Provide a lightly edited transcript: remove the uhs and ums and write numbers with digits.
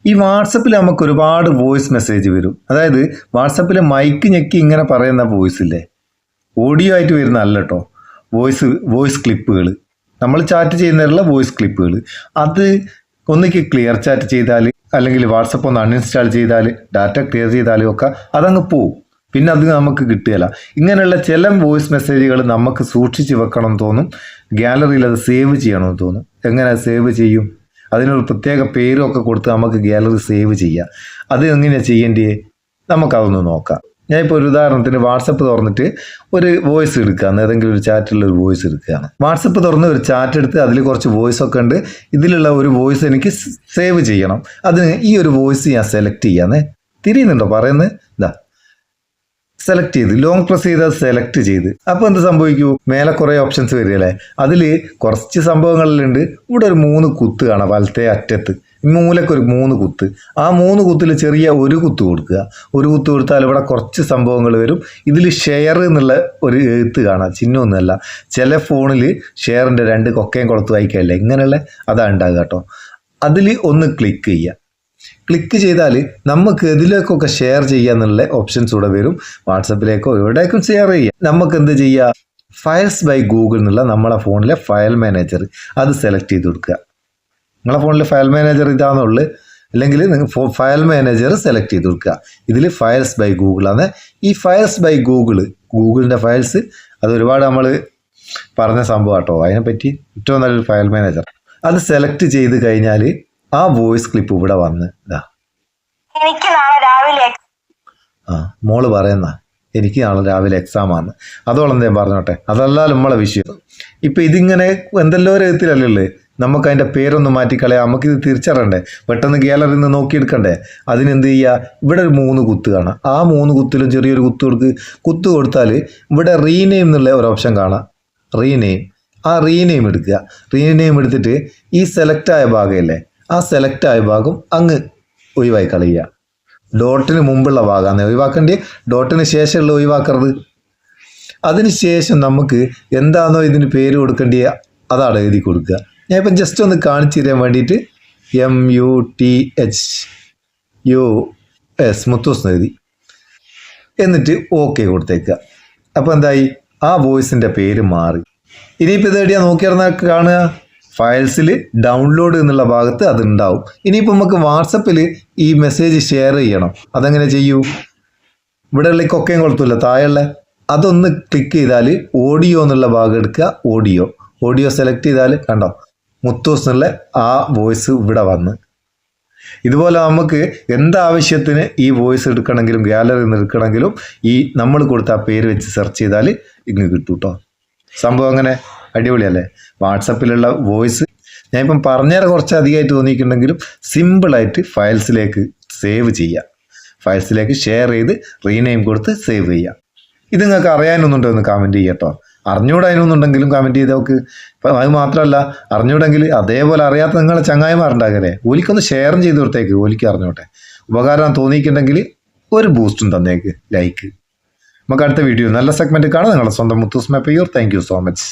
ഈ വാട്സപ്പിൽ നമുക്ക് ഒരുപാട് വോയിസ് മെസ്സേജ് വരും. അതായത് വാട്സപ്പിൽ മൈക്ക് ഞെക്കി ഇങ്ങനെ പറയുന്ന വോയിസ് ഇല്ലേ, ഓഡിയോ ആയിട്ട് വരുന്ന അല്ല കേട്ടോ, വോയിസ് ക്ലിപ്പുകൾ, നമ്മൾ ചാറ്റ് ചെയ്യുന്നതിലുള്ള വോയിസ് ക്ലിപ്പുകൾ. അത് ഒന്നിക്ക് ക്ലിയർ ചാറ്റ് ചെയ്താൽ അല്ലെങ്കിൽ വാട്സപ്പ് ഒന്ന് അൺഇൻസ്റ്റാൾ ചെയ്താൽ ഡാറ്റ ക്ലിയർ ചെയ്താലും ഒക്കെ അതങ്ങ് പോവും. പിന്നെ അത് നമുക്ക് കിട്ടുകയില്ല. ഇങ്ങനെയുള്ള ചില വോയിസ് മെസ്സേജുകൾ നമുക്ക് സൂക്ഷിച്ച് വെക്കണം എന്ന് തോന്നും, ഗാലറിയിൽ അത് സേവ് ചെയ്യണമെന്ന് തോന്നും. എങ്ങനെ സേവ് ചെയ്യും? അതിനൊരു പ്രത്യേക പേരും ഒക്കെ കൊടുത്ത് നമുക്ക് ഗാലറി സേവ് ചെയ്യാം. അത് എങ്ങനെയാണ് ചെയ്യേണ്ടത്? നമുക്കതൊന്ന് നോക്കാം. ഞാനിപ്പോൾ ഒരു ഉദാഹരണത്തിന് വാട്സപ്പ് തുറന്നിട്ട് ഒരു വോയിസ് എടുക്കുകയാണ്, ഏതെങ്കിലും ഒരു ചാറ്റിലുള്ള ഒരു വോയിസ് എടുക്കുകയാണ്. വാട്സപ്പ് തുറന്ന് ഒരു ചാറ്റ് എടുത്ത് അതിൽ കുറച്ച് വോയിസ് ഒക്കെ ഉണ്ട്. ഇതിലുള്ള ഒരു വോയിസ് എനിക്ക് സേവ് ചെയ്യണം. അതിന് ഈ ഒരു വോയിസ് ഞാൻ സെലക്ട് ചെയ്യാന്നേ. തിരിയുന്നുണ്ടോ പറയുന്നത്? ഇതാ സെലക്ട് ചെയ്ത് ലോങ് പ്രസ് ചെയ്ത് അത് സെലക്ട് ചെയ്ത് അപ്പോൾ എന്ത് സംഭവിക്കൂ? മേലെ കുറേ ഓപ്ഷൻസ് വരികയല്ലേ. അതിൽ കുറച്ച് സംഭവങ്ങളിലുണ്ട്. ഇവിടെ ഒരു 3 കുത്ത് കാണാം വലത്തെ അറ്റത്ത്, മൂലക്കൊരു 3 കുത്ത്. ആ 3 കുത്തിൽ ചെറിയ ഒരു കുത്ത് കൊടുക്കുക. ഒരു കുത്ത് കൊടുത്താൽ ഇവിടെ കുറച്ച് സംഭവങ്ങൾ വരും. ഇതിൽ ഷെയർ എന്നുള്ള ഒരു എഴുത്ത് കാണാം, ചിഹ്നമൊന്നുമല്ല. ചില ഫോണിൽ ഷെയറിൻ്റെ 2 കൊക്കയും കൊടുത്ത് വായിക്കല്ലേ, ഇങ്ങനെയുള്ള അതാണ് ഉണ്ടാകുക കേട്ടോ. അതിൽ ഒന്ന് ക്ലിക്ക് ചെയ്യുക. ക്ലിക്ക് ചെയ്താൽ നമുക്ക് ഇതിലേക്കൊക്കെ ഷെയർ ചെയ്യാന്നുള്ള ഓപ്ഷൻസ് ഇവിടെ വരും. വാട്സപ്പിലേക്കോ എവിടേക്കും ഷെയർ ചെയ്യാം. നമുക്ക് എന്ത് ചെയ്യുക? ഫയൽസ് ബൈ ഗൂഗിൾ എന്നുള്ള നമ്മളെ ഫോണിലെ ഫയൽ മാനേജർ അത് സെലക്ട് ചെയ്ത് കൊടുക്കുക. നിങ്ങളെ ഫോണിൽ ഫയൽ മാനേജർ ഇതാണെന്നുള്ളു, അല്ലെങ്കിൽ നിങ്ങൾ ഫയൽ മാനേജർ സെലക്ട് ചെയ്ത് കൊടുക്കുക. ഇതിൽ ഫയൽസ് ബൈ ഗൂഗിളാണ്. ഈ ഫയൽസ് ബൈ ഗൂഗിളിൻ്റെ ഫയൽസ് അത് ഒരുപാട് നമ്മൾ പറഞ്ഞ സംഭവം കേട്ടോ. അതിനെപ്പറ്റി ഏറ്റവും നല്ലൊരു ഫയൽ മാനേജർ. അത് സെലക്ട് ചെയ്ത് കഴിഞ്ഞാൽ ആ വോയിസ് ക്ലിപ്പ് ഇവിടെ വന്ന് ഇതാ, എനിക്ക് നാളെ രാവിലെ മോള് പറയുന്ന എനിക്ക് നാളെ രാവിലെ എക്സാം ആണ്, അതോളം ഞാൻ പറഞ്ഞോട്ടെ, അതല്ല നമ്മളെ വിഷയം. ഇപ്പം ഇതിങ്ങനെ എന്തെല്ലോ രൂപത്തിലല്ലേ, നമുക്ക് അതിൻ്റെ പേരൊന്ന് മാറ്റിക്കളയാം. നമുക്കിത് തിരിച്ചറിയണ്ടേ, പെട്ടെന്ന് ഗാലറിയിൽ നിന്ന് നോക്കിയെടുക്കണ്ടേ. അതിനെന്ത് ചെയ്യുക? ഇവിടെ ഒരു 3 കുത്ത് കാണാം. ആ 3 കുത്തിലും ചെറിയൊരു കുത്ത് കൊടുത്താൽ ഇവിടെ റീനെയിം എന്നുള്ള ഒരു ഓപ്ഷൻ കാണാം. ആ റീനെയിം എടുക്കുക. റീനെയിം എടുത്തിട്ട് ഈ സെലക്റ്റായ ഭാഗമല്ലേ, ആ സെലക്റ്റായ ഭാഗം അങ്ങ് ഒഴിവായി കളയുക. ഡോട്ടിന് മുമ്പുള്ള ഭാഗമാണ് ഒഴിവാക്കേണ്ടത്, ഡോട്ടിന് ശേഷമുള്ള ഒഴിവാക്കരുത്. അതിന് ശേഷം നമുക്ക് എന്താണോ ഇതിന് പേര് കൊടുക്കേണ്ടത് അതാണ് എഴുതി കൊടുക്കുക. ഞാൻ ഇപ്പം ജസ്റ്റ് ഒന്ന് കാണിച്ചു തരാൻ വേണ്ടിയിട്ട് MUTHUS മുത്തൂസ് എഴുതി, എന്നിട്ട് ഓക്കെ കൊടുത്തേക്കുക. അപ്പോൾ എന്തായി? ആ വോയിസിൻ്റെ പേര് മാറി. ഇനിയിപ്പോൾ ഇത് എവിടെയാണ് നോക്കിയിരുന്നാൽ കാണുക? ഫയൽസിൽ ഡൗൺലോഡ് എന്നുള്ള ഭാഗത്ത് അതുണ്ടാവും. ഇനിയിപ്പോൾ നമുക്ക് വാട്സപ്പിൽ ഈ മെസ്സേജ് ഷെയർ ചെയ്യണം. അതെങ്ങനെ ചെയ്യൂ? ഇവിടെ ഉള്ള കൊക്കയും കൊടുത്തില്ല, താഴെയുള്ള അതൊന്ന് ക്ലിക്ക് ചെയ്താൽ ഓഡിയോ എന്നുള്ള ഭാഗം എടുക്കുക. ഓഡിയോ സെലക്ട് ചെയ്താൽ കണ്ടോ, മുത്തൂസ് എന്നുള്ള ആ വോയിസ് ഇവിടെ വന്ന്. ഇതുപോലെ നമുക്ക് എന്താവശ്യത്തിന് ഈ വോയിസ് എടുക്കണമെങ്കിലും ഗാലറിയിൽ നിന്ന് എടുക്കണമെങ്കിലും ഈ നമ്മൾ കൊടുത്ത ആ പേര് വെച്ച് സെർച്ച് ചെയ്താൽ ഇങ്ങ് കിട്ടും കേട്ടോ. സംഭവം അങ്ങനെ അടിപൊളിയല്ലേ? വാട്സപ്പിലുള്ള വോയിസ് ഞാനിപ്പം പറഞ്ഞേരം കുറച്ച് അധികമായിട്ട് തോന്നിയിട്ടുണ്ടെങ്കിലും സിമ്പിളായിട്ട് ഫയൽസിലേക്ക് സേവ് ചെയ്യുക, ഫയൽസിലേക്ക് ഷെയർ ചെയ്ത് റീനെയിം കൊടുത്ത് സേവ് ചെയ്യുക. ഇത് നിങ്ങൾക്ക് അറിയാനൊന്നുണ്ടോ എന്ന് കമൻറ്റ് ചെയ്യട്ടോ. അറിഞ്ഞൂടാനൊന്നുണ്ടെങ്കിലും കമൻറ്റ് ചെയ്ത് നോക്ക്. അത് മാത്രമല്ല, അറിഞ്ഞൂടെങ്കിൽ അതേപോലെ അറിയാത്ത നിങ്ങളെ ചങ്ങായിമാരുണ്ടാകല്ലേ, ഓലിക്കൊന്ന് ഷെയറും ചെയ്ത് കൊടുത്തേക്ക്, ഓലിക്ക് അറിഞ്ഞോട്ടെ. ഉപകാരം തോന്നിയിട്ടുണ്ടെങ്കിൽ ഒരു ബൂസ്റ്റും തന്നേക്ക്, ലൈക്ക്. നമുക്ക് അടുത്ത വീഡിയോ നല്ല സെഗ്മെൻറ്റ് കാണാം. നിങ്ങളുടെ സ്വന്തം Muthoos Meppayur. Thank you so much.